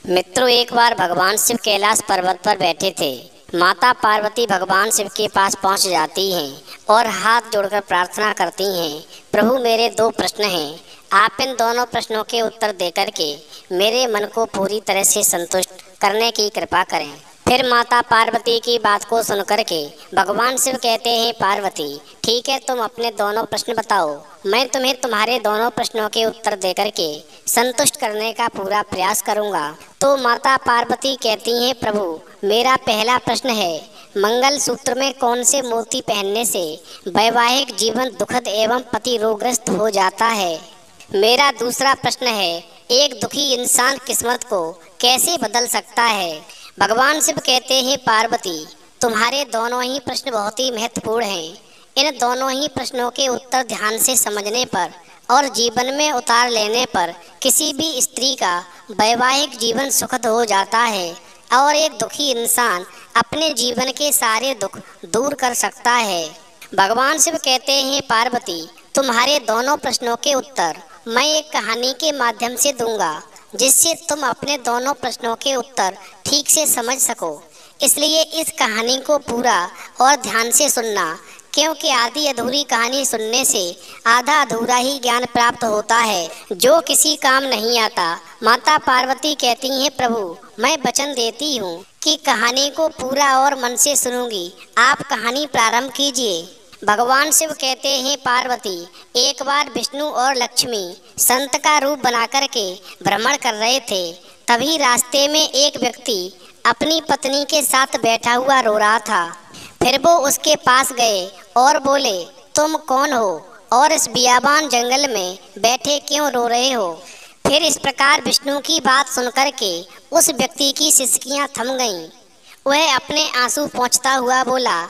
मित्रों, एक बार भगवान शिव कैलाश पर्वत पर बैठे थे। माता पार्वती भगवान शिव के पास पहुंच जाती हैं और हाथ जोड़कर प्रार्थना करती हैं, प्रभु मेरे दो प्रश्न हैं, आप इन दोनों प्रश्नों के उत्तर देकर के मेरे मन को पूरी तरह से संतुष्ट करने की कृपा करें। फिर माता पार्वती की बात को सुनकर के भगवान शिव कहते हैं, पार्वती ठीक है, तुम अपने दोनों प्रश्न बताओ, मैं तुम्हें तुम्हारे दोनों प्रश्नों के उत्तर देकर के संतुष्ट करने का पूरा प्रयास करूंगा। तो माता पार्वती कहती हैं, प्रभु मेरा पहला प्रश्न है, मंगल सूत्र में कौन से मोती पहनने से वैवाहिक जीवन दुखद एवं पति रोगग्रस्त हो जाता है। मेरा दूसरा प्रश्न है, एक दुखी इंसान किस्मत को कैसे बदल सकता है। भगवान शिव कहते हैं, पार्वती तुम्हारे दोनों ही प्रश्न बहुत ही महत्वपूर्ण हैं। इन दोनों ही प्रश्नों के उत्तर ध्यान से समझने पर और जीवन में उतार लेने पर किसी भी स्त्री का वैवाहिक जीवन सुखद हो जाता है और एक दुखी इंसान अपने जीवन के सारे दुख दूर कर सकता है। भगवान शिव कहते हैं, पार्वती तुम्हारे दोनों प्रश्नों के उत्तर मैं एक कहानी के माध्यम से दूंगा, जिससे तुम अपने दोनों प्रश्नों के उत्तर ठीक से समझ सको। इसलिए इस कहानी को पूरा और ध्यान से सुनना, क्योंकि आधी अधूरी कहानी सुनने से आधा अधूरा ही ज्ञान प्राप्त होता है, जो किसी काम नहीं आता। माता पार्वती कहती हैं, प्रभु मैं वचन देती हूँ कि कहानी को पूरा और मन से सुनूंगी, आप कहानी प्रारंभ कीजिए। भगवान शिव कहते हैं, पार्वती एक बार विष्णु और लक्ष्मी संत का रूप बना कर के भ्रमण कर रहे थे। तभी रास्ते में एक व्यक्ति अपनी पत्नी के साथ बैठा हुआ रो रहा था। फिर वो उसके पास गए और बोले, तुम कौन हो और इस बियाबान जंगल में बैठे क्यों रो रहे हो। फिर इस प्रकार विष्णु की बात सुनकर के उस व्यक्ति की सिसकियां थम गईं। वह अपने आंसू पोंछता हुआ बोला,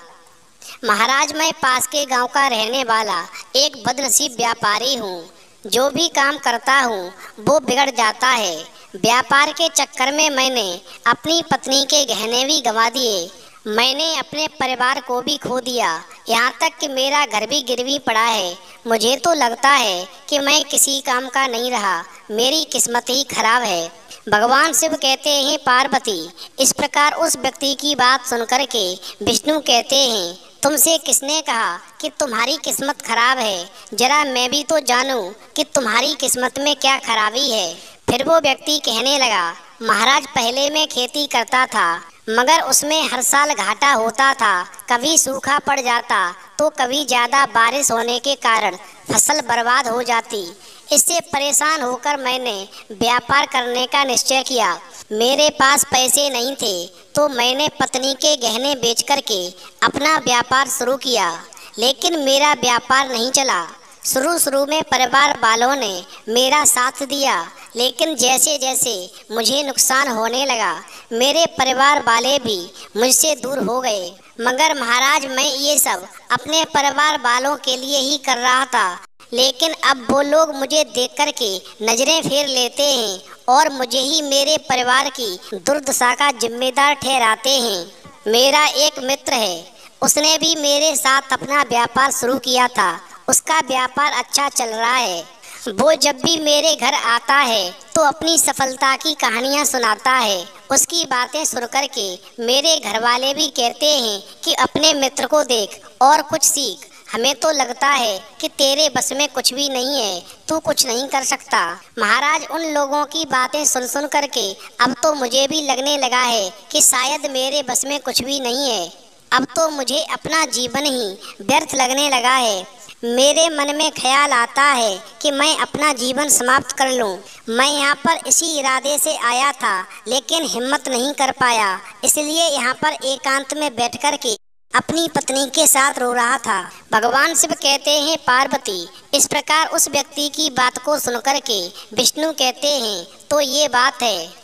महाराज मैं पास के गांव का रहने वाला एक बदनसीब व्यापारी हूँ। जो भी काम करता हूँ वो बिगड़ जाता है। व्यापार के चक्कर में मैंने अपनी पत्नी के गहने भी गंवा दिए, मैंने अपने परिवार को भी खो दिया, यहाँ तक कि मेरा घर भी गिरवी पड़ा है। मुझे तो लगता है कि मैं किसी काम का नहीं रहा, मेरी किस्मत ही खराब है। भगवान शिव कहते हैं, पार्वती इस प्रकार उस व्यक्ति की बात सुनकर के विष्णु कहते हैं, तुमसे किसने कहा कि तुम्हारी किस्मत खराब है, जरा मैं भी तो जानूं कि तुम्हारी किस्मत में क्या खराबी है। फिर वो व्यक्ति कहने लगा, महाराज पहले मैं खेती करता था, मगर उसमें हर साल घाटा होता था, कभी सूखा पड़ जाता तो कभी ज़्यादा बारिश होने के कारण फसल बर्बाद हो जाती। इससे परेशान होकर मैंने व्यापार करने का निश्चय किया। मेरे पास पैसे नहीं थे तो मैंने पत्नी के गहने बेच करके अपना व्यापार शुरू किया, लेकिन मेरा व्यापार नहीं चला। शुरू में परिवार वालों ने मेरा साथ दिया, लेकिन जैसे जैसे मुझे नुकसान होने लगा मेरे परिवार वाले भी मुझसे दूर हो गए। मगर महाराज मैं ये सब अपने परिवार वालों के लिए ही कर रहा था, लेकिन अब वो लोग मुझे देख कर के नजरें फेर लेते हैं और मुझे ही मेरे परिवार की दुर्दशा का जिम्मेदार ठहराते हैं। मेरा एक मित्र है, उसने भी मेरे साथ अपना व्यापार शुरू किया था, उसका व्यापार अच्छा चल रहा है। वो जब भी मेरे घर आता है तो अपनी सफलता की कहानियाँ सुनाता है। उसकी बातें सुनकर के मेरे घर वाले भी कहते हैं कि अपने मित्र को देख और कुछ सीख, हमें तो लगता है कि तेरे बस में कुछ भी नहीं है, तू कुछ नहीं कर सकता। महाराज उन लोगों की बातें सुन सुन करके अब तो मुझे भी लगने लगा है कि शायद मेरे बस में कुछ भी नहीं है। अब तो मुझे अपना जीवन ही व्यर्थ लगने लगा है। मेरे मन में ख्याल आता है कि मैं अपना जीवन समाप्त कर लूं। मैं यहाँ पर इसी इरादे से आया था, लेकिन हिम्मत नहीं कर पाया, इसलिए यहाँ पर एकांत में बैठ कर के अपनी पत्नी के साथ रो रहा था। भगवान शिव कहते हैं, पार्वती इस प्रकार उस व्यक्ति की बात को सुनकर के विष्णु कहते हैं, तो ये बात है।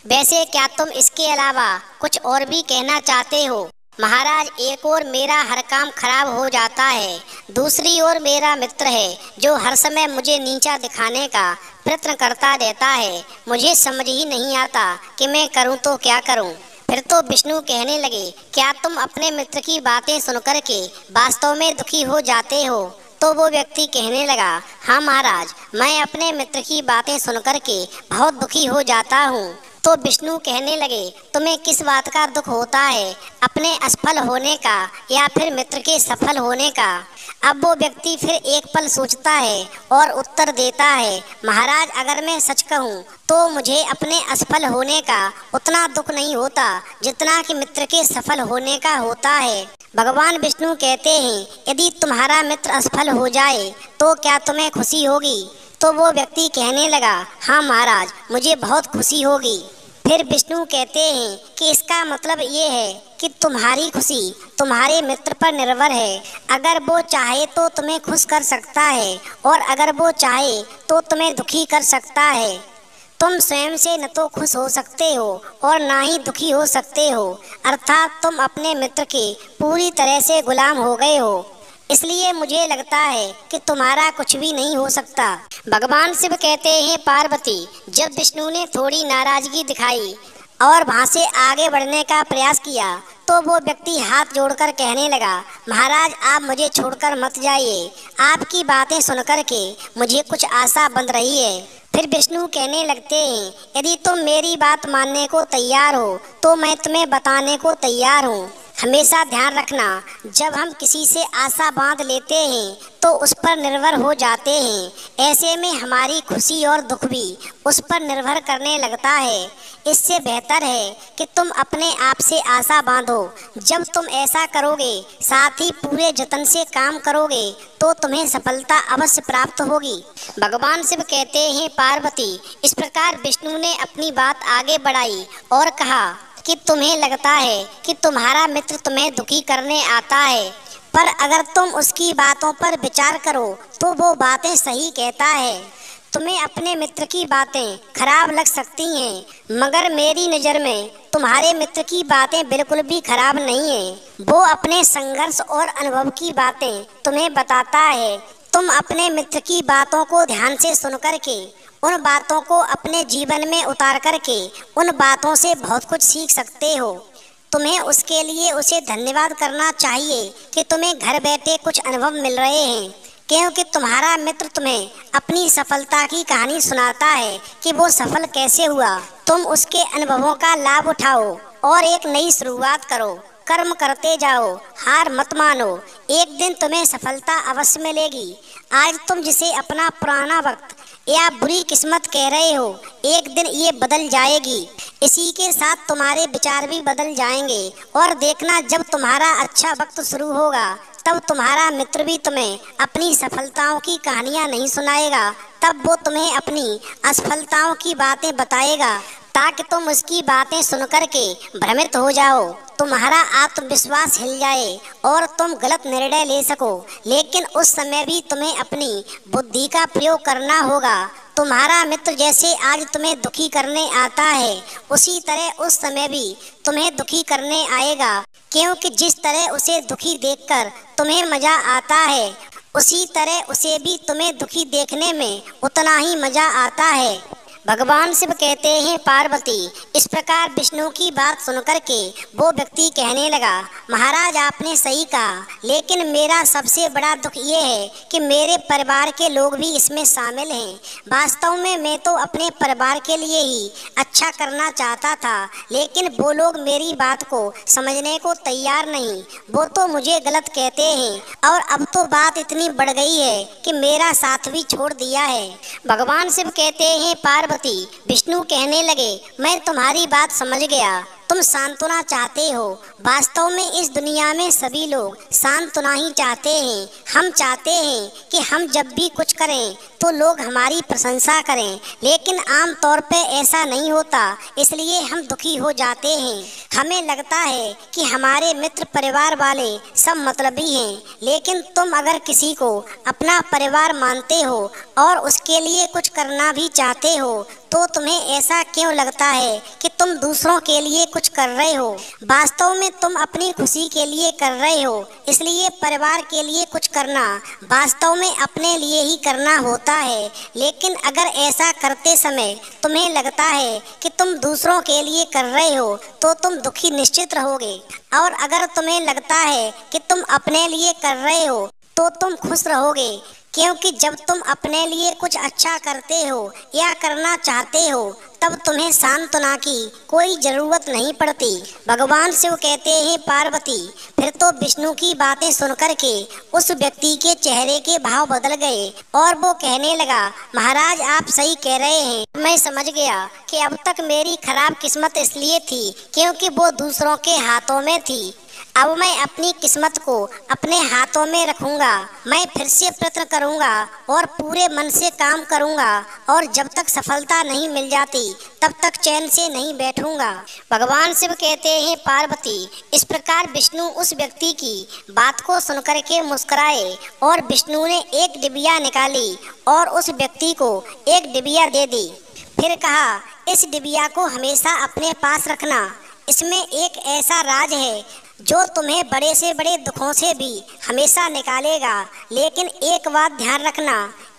वैसे क्या तुम इसके अलावा कुछ और भी कहना चाहते हो। महाराज एक और मेरा हर काम खराब हो जाता है, दूसरी ओर मेरा मित्र है जो हर समय मुझे नीचा दिखाने का प्रयत्न करता रहता है। मुझे समझ ही नहीं आता कि मैं करूं तो क्या करूं। फिर तो विष्णु कहने लगे, क्या तुम अपने मित्र की बातें सुनकर के वास्तव में दुखी हो जाते हो। तो वो व्यक्ति कहने लगा, हाँ महाराज, मैं अपने मित्र की बातें सुनकर के बहुत दुखी हो जाता हूँ। तो विष्णु कहने लगे, तुम्हें किस बात का दुख होता है, अपने असफल होने का या फिर मित्र के सफल होने का? अब वो व्यक्ति फिर एक पल सोचता है और उत्तर देता है, महाराज, अगर मैं सच कहूँ तो मुझे अपने असफल होने का उतना दुख नहीं होता जितना कि मित्र के सफल होने का होता है। भगवान विष्णु कहते हैं, यदि तुम्हारा मित्र असफल हो जाए तो क्या तुम्हें खुशी होगी? तो वो व्यक्ति कहने लगा, हाँ महाराज, मुझे बहुत खुशी होगी। फिर विष्णु कहते हैं कि इसका मतलब ये है कि तुम्हारी खुशी तुम्हारे मित्र पर निर्भर है। अगर वो चाहे तो तुम्हें खुश कर सकता है और अगर वो चाहे तो तुम्हें दुखी कर सकता है। तुम स्वयं से न तो खुश हो सकते हो और ना ही दुखी हो सकते हो, अर्थात तुम अपने मित्र के पूरी तरह से गुलाम हो गए हो। इसलिए मुझे लगता है कि तुम्हारा कुछ भी नहीं हो सकता। भगवान शिव कहते हैं, पार्वती, जब विष्णु ने थोड़ी नाराजगी दिखाई और वहां से आगे बढ़ने का प्रयास किया तो वो व्यक्ति हाथ जोड़कर कहने लगा, महाराज, आप मुझे छोड़कर मत जाइए। आपकी बातें सुनकर के मुझे कुछ आशा बंध रही है। फिर विष्णु कहने लगते हैं, यदि तुम मेरी बात मानने को तैयार हो तो मैं तुम्हें बताने को तैयार हूँ। हमेशा ध्यान रखना, जब हम किसी से आशा बांध लेते हैं तो उस पर निर्भर हो जाते हैं। ऐसे में हमारी खुशी और दुख भी उस पर निर्भर करने लगता है। इससे बेहतर है कि तुम अपने आप से आशा बांधो। जब तुम ऐसा करोगे, साथ ही पूरे जतन से काम करोगे, तो तुम्हें सफलता अवश्य प्राप्त होगी। भगवान शिव कहते हैं, पार्वती, इस प्रकार विष्णु ने अपनी बात आगे बढ़ाई और कहा कि तुम्हें लगता है कि तुम्हारा मित्र तुम्हें दुखी करने आता है, पर अगर तुम उसकी बातों पर विचार करो तो वो बातें सही कहता है। तुम्हें अपने मित्र की बातें खराब लग सकती हैं, मगर मेरी नज़र में तुम्हारे मित्र की बातें बिल्कुल भी खराब नहीं हैं। वो अपने संघर्ष और अनुभव की बातें तुम्हें बताता है। तुम अपने मित्र की बातों को ध्यान से सुन करके उन बातों को अपने जीवन में उतार करके उन बातों से बहुत कुछ सीख सकते हो। तुम्हें उसके लिए उसे धन्यवाद करना चाहिए कि तुम्हें घर बैठे कुछ अनुभव मिल रहे हैं, क्योंकि तुम्हारा मित्र तुम्हें अपनी सफलता की कहानी सुनाता है कि वो सफल कैसे हुआ। तुम उसके अनुभवों का लाभ उठाओ और एक नई शुरुआत करो। कर्म करते जाओ, हार मत मानो। एक दिन तुम्हें सफलता अवश्य मिलेगी। आज तुम जिसे अपना पुराना वक्त या बुरी किस्मत कह रहे हो, एक दिन ये बदल जाएगी। इसी के साथ तुम्हारे विचार भी बदल जाएंगे और देखना, जब तुम्हारा अच्छा वक्त शुरू होगा तब तुम्हारा मित्र भी तुम्हें अपनी सफलताओं की कहानियां नहीं सुनाएगा, तब वो तुम्हें अपनी असफलताओं की बातें बताएगा, ताकि तुम उसकी बातें सुनकर के भ्रमित हो जाओ, तुम्हारा आत्मविश्वास हिल जाए और तुम गलत निर्णय ले सको। लेकिन उस समय भी तुम्हें अपनी बुद्धि का प्रयोग करना होगा। तुम्हारा मित्र जैसे आज तुम्हें दुखी करने आता है, उसी तरह उस समय भी तुम्हें दुखी करने आएगा, क्योंकि जिस तरह उसे दुखी देखकर तुम्हें मजा आता है, उसी तरह उसे भी तुम्हें दुखी देखने में उतना ही मजा आता है। भगवान शिव कहते हैं, पार्वती, इस प्रकार विष्णु की बात सुनकर के वो व्यक्ति कहने लगा, महाराज, आपने सही कहा, लेकिन मेरा सबसे बड़ा दुख ये है कि मेरे परिवार के लोग भी इसमें शामिल हैं। वास्तव में मैं तो अपने परिवार के लिए ही अच्छा करना चाहता था, लेकिन वो लोग मेरी बात को समझने को तैयार नहीं। वो तो मुझे गलत कहते हैं और अब तो बात इतनी बढ़ गई है कि मेरा साथ भी छोड़ दिया है। भगवान शिव कहते हैं, पार्वती, विष्णु कहने लगे, मैं तुम्हारी बात समझ गया। तुम सांत्वना चाहते हो। वास्तव में इस दुनिया में सभी लोग सांत्वना ही चाहते हैं। हम चाहते हैं कि हम जब भी कुछ करें तो लोग हमारी प्रशंसा करें, लेकिन आम तौर पे ऐसा नहीं होता, इसलिए हम दुखी हो जाते हैं। हमें लगता है कि हमारे मित्र परिवार वाले सब मतलबी हैं, लेकिन तुम अगर किसी को अपना परिवार मानते हो और उसके लिए कुछ करना भी चाहते हो, तो तुम्हें ऐसा क्यों लगता है कि तुम दूसरों के लिए कुछ कर रहे हो? वास्तव में तुम अपनी खुशी के लिए कर रहे हो, इसलिए परिवार के लिए कुछ करना वास्तव में अपने लिए ही करना होता है। लेकिन अगर ऐसा करते समय तुम्हें लगता है कि तुम दूसरों के लिए कर रहे हो, तो तुम दुखी निश्चित रहोगे, और अगर तुम्हें लगता है कि तुम अपने लिए कर रहे हो, तो तुम खुश रहोगे, क्योंकि जब तुम अपने लिए कुछ अच्छा करते हो या करना चाहते हो तब तुम्हें सांत्वना की कोई जरूरत नहीं पड़ती। भगवान शिव कहते हैं पार्वती, फिर तो विष्णु की बातें सुनकर के उस व्यक्ति के चेहरे के भाव बदल गए और वो कहने लगा, महाराज आप सही कह रहे हैं। मैं समझ गया कि अब तक मेरी खराब किस्मत इसलिए थी क्योंकि वो दूसरों के हाथों में थी। अब मैं अपनी किस्मत को अपने हाथों में रखूंगा। मैं फिर से प्रयत्न करूंगा और पूरे मन से काम करूंगा और जब तक सफलता नहीं मिल जाती तब तक चैन से नहीं बैठूंगा। भगवान शिव कहते हैं पार्वती, इस प्रकार विष्णु उस व्यक्ति की बात को सुनकर के मुस्कुराए और विष्णु ने एक डिबिया निकाली और उस व्यक्ति को एक डिबिया दे दी। फिर कहा, इस डिबिया को हमेशा अपने पास रखना, इसमें एक ऐसा राज है जो तुम्हें बड़े से बड़े दुखों से भी हमेशा निकालेगा। लेकिन एक बात ध्यान रखना,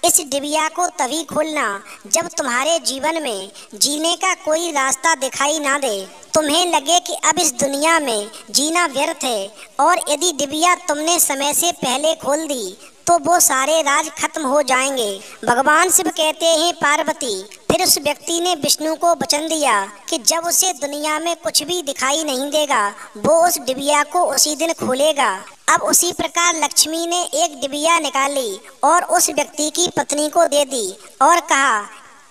इस डिबिया को तभी खोलना जब तुम्हारे जीवन में जीने का कोई रास्ता दिखाई ना दे, तुम्हें लगे कि अब इस दुनिया में जीना व्यर्थ है। और यदि डिबिया तुमने समय से पहले खोल दी तो वो सारे राज खत्म हो जाएंगे। भगवान शिव कहते हैं पार्वती, फिर उस व्यक्ति ने विष्णु को वचन दिया कि जब उसे दुनिया में कुछ भी दिखाई नहीं देगा वो उस डिबिया को उसी दिन खोलेगा। अब उसी प्रकार लक्ष्मी ने एक डिबिया निकाली और उस व्यक्ति की पत्नी को दे दी और कहा,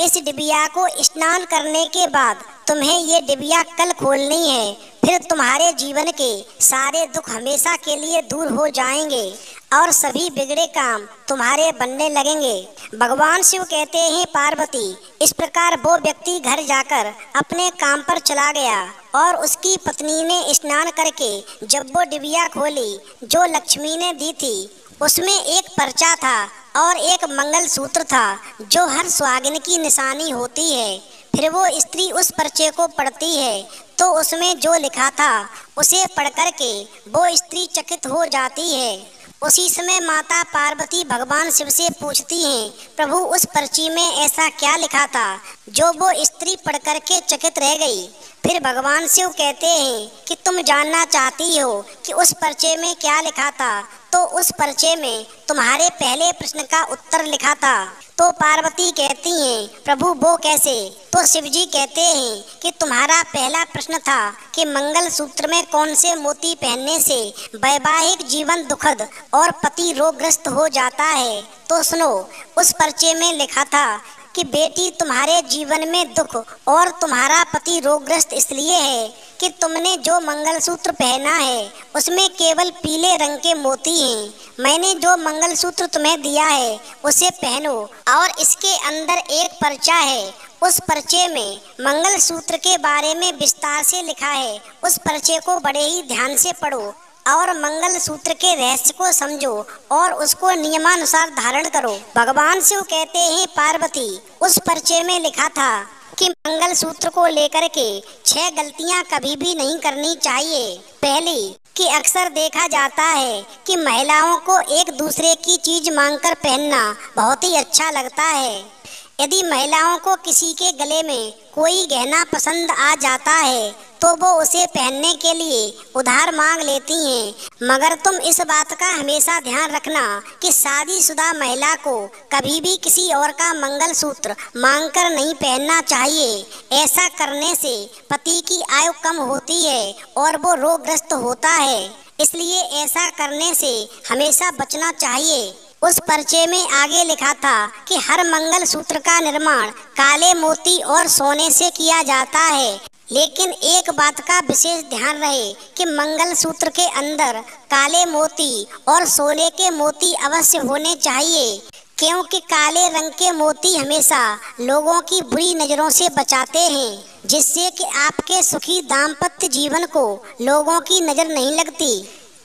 इस डिबिया को स्नान करने के बाद तुम्हें ये डिबिया कल खोलनी है, फिर तुम्हारे जीवन के सारे दुख हमेशा के लिए दूर हो जाएंगे और सभी बिगड़े काम तुम्हारे बनने लगेंगे। भगवान शिव कहते हैं पार्वती, इस प्रकार वो व्यक्ति घर जाकर अपने काम पर चला गया और उसकी पत्नी ने स्नान करके जब वो डिबिया खोली जो लक्ष्मी ने दी थी उसमें एक पर्चा था और एक मंगल सूत्र था जो हर सुहागिन की निशानी होती है। फिर वो स्त्री उस पर्चे को पढ़ती है तो उसमें जो लिखा था उसे पढ़कर के वो स्त्री चकित हो जाती है। उसी समय माता पार्वती भगवान शिव से पूछती हैं, प्रभु उस पर्ची में ऐसा क्या लिखा था जो वो स्त्री पढ़ कर के चकित रह गई। फिर भगवान शिव कहते हैं कि तुम जानना चाहती हो कि उस पर्चे में क्या लिखा था, तो उस पर्चे में तुम्हारे पहले प्रश्न का उत्तर लिखा था। तो पार्वती कहती हैं, प्रभु वो कैसे? तो शिव जी कहते हैं कि तुम्हारा पहला प्रश्न था कि मंगल सूत्र में कौन से मोती पहनने से वैवाहिक जीवन दुखद और पति रोगग्रस्त हो जाता है। तो सुनो, उस पर्चे में लिखा था कि बेटी तुम्हारे जीवन में दुख और तुम्हारा पति रोगग्रस्त इसलिए है कि तुमने जो मंगलसूत्र पहना है उसमें केवल पीले रंग के मोती हैं। मैंने जो मंगलसूत्र तुम्हें दिया है उसे पहनो और इसके अंदर एक पर्चा है। उस पर्चे में मंगलसूत्र के बारे में विस्तार से लिखा है। उस पर्चे को बड़े ही ध्यान से पढ़ो और मंगल सूत्र के रहस्य को समझो और उसको नियमानुसार धारण करो। भगवान शिव कहते हैं पार्वती, उस पर्चे में लिखा था कि मंगल सूत्र को लेकर के 6 गलतियां कभी भी नहीं करनी चाहिए। पहली, कि अक्सर देखा जाता है कि महिलाओं को एक दूसरे की चीज मांगकर पहनना बहुत ही अच्छा लगता है। यदि महिलाओं को किसी के गले में कोई गहना पसंद आ जाता है तो वो उसे पहनने के लिए उधार मांग लेती हैं। मगर तुम इस बात का हमेशा ध्यान रखना कि शादीशुदा महिला को कभी भी किसी और का मंगलसूत्र मांगकर नहीं पहनना चाहिए। ऐसा करने से पति की आयु कम होती है और वो रोगग्रस्त होता है, इसलिए ऐसा करने से हमेशा बचना चाहिए। उस पर्चे में आगे लिखा था कि हर मंगल सूत्र का निर्माण काले मोती और सोने से किया जाता है, लेकिन एक बात का विशेष ध्यान रहे कि मंगल सूत्र के अंदर काले मोती और सोने के मोती अवश्य होने चाहिए, क्योंकि काले रंग के मोती हमेशा लोगों की बुरी नजरों से बचाते हैं, जिससे कि आपके सुखी दाम्पत्य जीवन को लोगों की नजर नहीं लगती।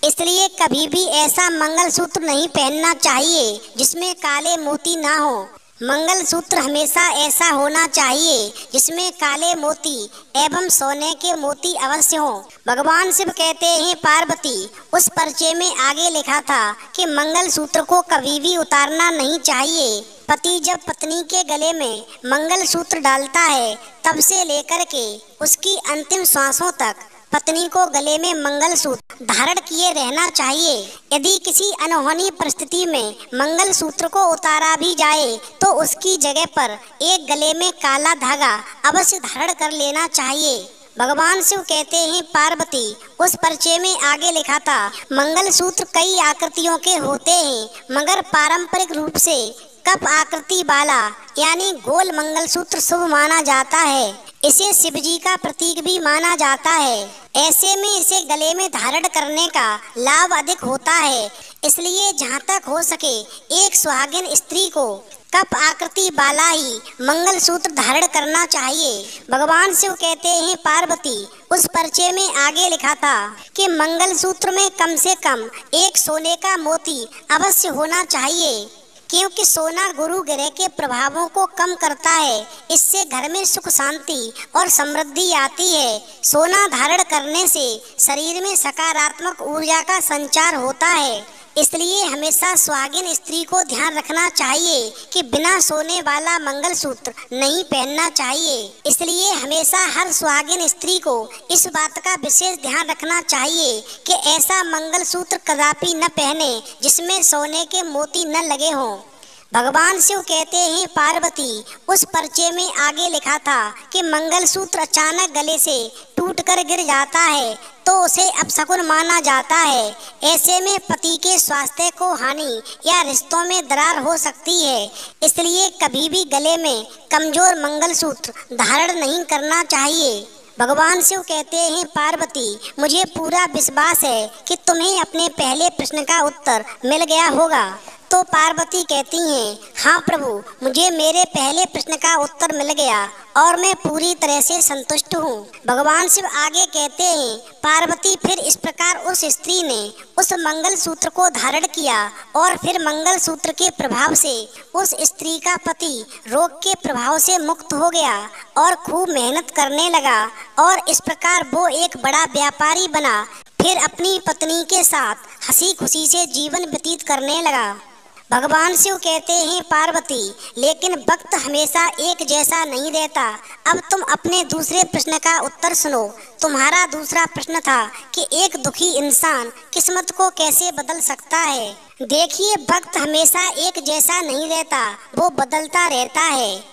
इसलिए कभी भी ऐसा मंगलसूत्र नहीं पहनना चाहिए जिसमें काले मोती ना हो। मंगलसूत्र हमेशा ऐसा होना चाहिए जिसमें काले मोती एवं सोने के मोती अवश्य हो। भगवान शिव कहते हैं पार्वती, उस पर्चे में आगे लिखा था कि मंगलसूत्र को कभी भी उतारना नहीं चाहिए। पति जब पत्नी के गले में मंगलसूत्र डालता है तब से लेकर के उसकी अंतिम सांसों तक पत्नी को गले में मंगलसूत्र धारण किए रहना चाहिए। यदि किसी अनहोनी परिस्थिति में मंगल सूत्र को उतारा भी जाए तो उसकी जगह पर एक गले में काला धागा अवश्य धारण कर लेना चाहिए। भगवान शिव कहते हैं, पार्वती, उस पर्चे में आगे लिखा था, मंगल सूत्र कई आकृतियों के होते हैं, मगर पारंपरिक रूप से कप आकृति वाला यानी गोल मंगल सूत्र शुभ माना जाता है। इसे शिव जी का प्रतीक भी माना जाता है। ऐसे में इसे गले में धारण करने का लाभ अधिक होता है। इसलिए जहाँ तक हो सके एक सुहागिन स्त्री को कप आकृति वाला ही मंगल सूत्र धारण करना चाहिए। भगवान शिव कहते हैं, पार्वती, उस पर्चे में आगे लिखा था कि मंगल सूत्र में कम से कम एक सोने का मोती अवश्य होना चाहिए, क्योंकि सोना गुरु ग्रह के प्रभावों को कम करता है। इससे घर में सुख शांति और समृद्धि आती है। सोना धारण करने से शरीर में सकारात्मक ऊर्जा का संचार होता है। इसलिए हमेशा सुहागिन स्त्री को ध्यान रखना चाहिए कि बिना सोने वाला मंगल सूत्र नहीं पहनना चाहिए। इसलिए हमेशा हर सुहागिन स्त्री को इस बात का विशेष ध्यान रखना चाहिए कि ऐसा मंगल सूत्र कदापि न पहने जिसमें सोने के मोती न लगे हों। भगवान शिव कहते हैं, पार्वती, उस पर्चे में आगे लिखा था कि मंगल सूत्र अचानक गले से टूटकर गिर जाता है तो उसे अपशकुन माना जाता है। ऐसे में पति के स्वास्थ्य को हानि या रिश्तों में दरार हो सकती है। इसलिए कभी भी गले में कमजोर मंगल सूत्र धारण नहीं करना चाहिए। भगवान शिव कहते हैं, पार्वती, मुझे पूरा विश्वास है कि तुम्हें अपने पहले प्रश्न का उत्तर मिल गया होगा। तो पार्वती कहती हैं, हाँ प्रभु, मुझे मेरे पहले प्रश्न का उत्तर मिल गया और मैं पूरी तरह से संतुष्ट हूँ। भगवान शिव आगे कहते हैं, पार्वती, फिर इस प्रकार उस स्त्री ने उस मंगल सूत्र को धारण किया और फिर मंगल सूत्र के प्रभाव से उस स्त्री का पति रोग के प्रभाव से मुक्त हो गया और खूब मेहनत करने लगा और इस प्रकार वो एक बड़ा व्यापारी बना। फिर अपनी पत्नी के साथ हंसी खुशी से जीवन व्यतीत करने लगा। भगवान शिव कहते हैं, पार्वती, लेकिन वक्त हमेशा एक जैसा नहीं रहता। अब तुम अपने दूसरे प्रश्न का उत्तर सुनो। तुम्हारा दूसरा प्रश्न था कि एक दुखी इंसान किस्मत को कैसे बदल सकता है। देखिए, वक्त हमेशा एक जैसा नहीं रहता, वो बदलता रहता है।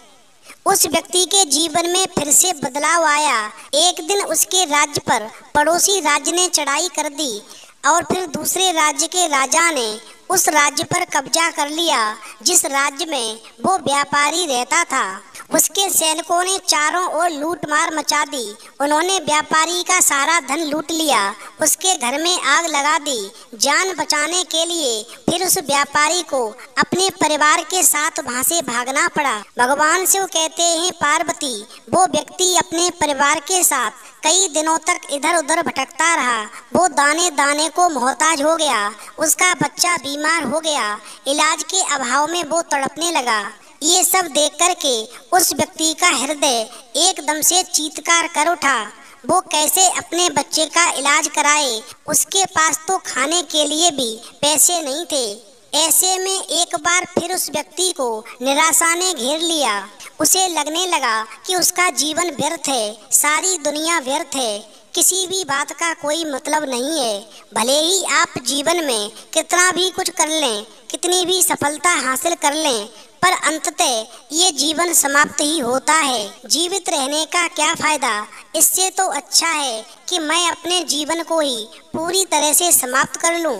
उस व्यक्ति के जीवन में फिर से बदलाव आया। एक दिन उसके राज्य पर पड़ोसी राज्य ने चढ़ाई कर दी और फिर दूसरे राज्य के राजा ने उस राज्य पर कब्जा कर लिया जिस राज्य में वो व्यापारी रहता था। उसके सैनिकों ने चारों ओर लूटमार मचा दी। उन्होंने व्यापारी का सारा धन लूट लिया, उसके घर में आग लगा दी। जान बचाने के लिए फिर उस व्यापारी को अपने परिवार के साथ वहां से भागना पड़ा। भगवान शिव कहते हैं, पार्वती, वो व्यक्ति अपने परिवार के साथ कई दिनों तक इधर उधर भटकता रहा। वो दाने दाने को मोहताज हो गया। उसका बच्चा बीमार हो गया। इलाज के अभाव में वो तड़पने लगा। ये सब देख कर के उस व्यक्ति का हृदय एकदम से चीत्कार कर उठा। वो कैसे अपने बच्चे का इलाज कराए। उसके पास तो खाने के लिए भी पैसे नहीं थे। ऐसे में एक बार फिर उस व्यक्ति को निराशा ने घेर लिया। उसे लगने लगा कि उसका जीवन व्यर्थ है, सारी दुनिया व्यर्थ है, किसी भी बात का कोई मतलब नहीं है। भले ही आप जीवन में कितना भी कुछ कर लें, कितनी भी सफलता हासिल कर लें, पर अंततः ये जीवन समाप्त ही होता है। जीवित रहने का क्या फायदा। इससे तो अच्छा है कि मैं अपने जीवन को ही पूरी तरह से समाप्त कर लूं।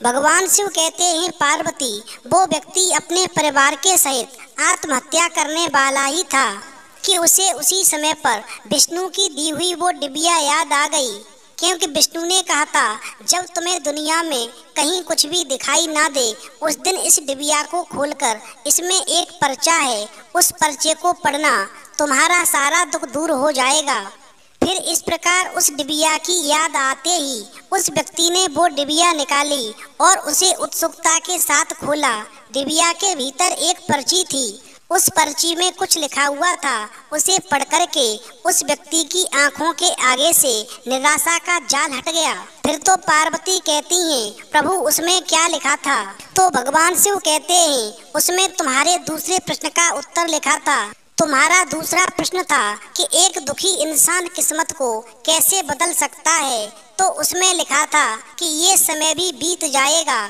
भगवान शिव कहते हैं, पार्वती, वो व्यक्ति अपने परिवार के सहित आत्महत्या करने वाला ही था कि उसे उसी समय पर विष्णु की दी हुई वो डिबिया याद आ गई। क्योंकि विष्णु ने कहा था, जब तुम्हें दुनिया में कहीं कुछ भी दिखाई ना दे, उस दिन इस डिबिया को खोलकर इसमें एक पर्चा है, उस पर्चे को पढ़ना, तुम्हारा सारा दुख दूर हो जाएगा। फिर इस प्रकार उस डिबिया की याद आते ही उस व्यक्ति ने वो डिबिया निकाली और उसे उत्सुकता के साथ खोला। डिबिया के भीतर एक पर्ची थी। उस पर्ची में कुछ लिखा हुआ था। उसे पढ़ कर के उस व्यक्ति की आंखों के आगे से निराशा का जाल हट गया। फिर तो पार्वती कहती हैं, प्रभु, उसमें क्या लिखा था। तो भगवान शिव कहते हैं, उसमें तुम्हारे दूसरे प्रश्न का उत्तर लिखा था। तुम्हारा दूसरा प्रश्न था कि एक दुखी इंसान किस्मत को कैसे बदल सकता है, तो उसमें लिखा था कि ये समय भी बीत जाएगा।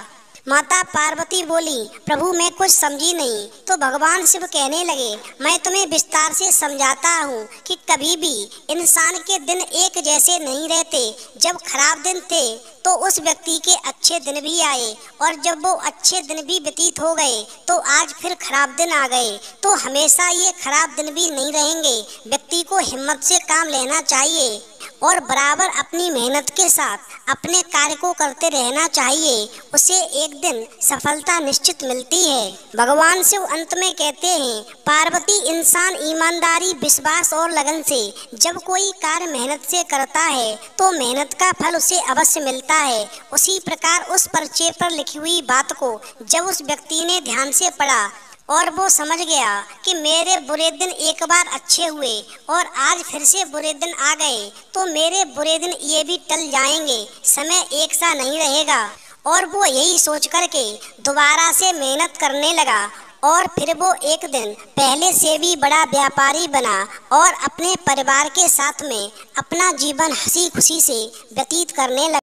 माता पार्वती बोली, प्रभु मैं कुछ समझी नहीं। तो भगवान शिव कहने लगे, मैं तुम्हें विस्तार से समझाता हूँ कि कभी भी इंसान के दिन एक जैसे नहीं रहते। जब खराब दिन थे तो उस व्यक्ति के अच्छे दिन भी आए, और जब वो अच्छे दिन भी व्यतीत हो गए तो आज फिर खराब दिन आ गए। तो हमेशा ये खराब दिन भी नहीं रहेंगे। व्यक्ति को हिम्मत से काम लेना चाहिए और बराबर अपनी मेहनत के साथ अपने कार्य को करते रहना चाहिए। उसे एक दिन सफलता निश्चित मिलती है। भगवान शिव अंत में कहते हैं, पार्वती इंसान ईमानदारी, विश्वास और लगन से जब कोई कार्य मेहनत से करता है तो मेहनत का फल उसे अवश्य मिलता है। उसी प्रकार उस पर्चे पर लिखी हुई बात को जब उस व्यक्ति ने ध्यान से पढ़ा और वो समझ गया कि मेरे बुरे दिन एक बार अच्छे हुए और आज फिर से बुरे दिन आ गए, तो मेरे बुरे दिन ये भी टल जाएंगे, समय एक सा नहीं रहेगा। और वो यही सोच करके दोबारा से मेहनत करने लगा और फिर वो एक दिन पहले से भी बड़ा व्यापारी बना और अपने परिवार के साथ में अपना जीवन हंसी खुशी से व्यतीत करने लगा।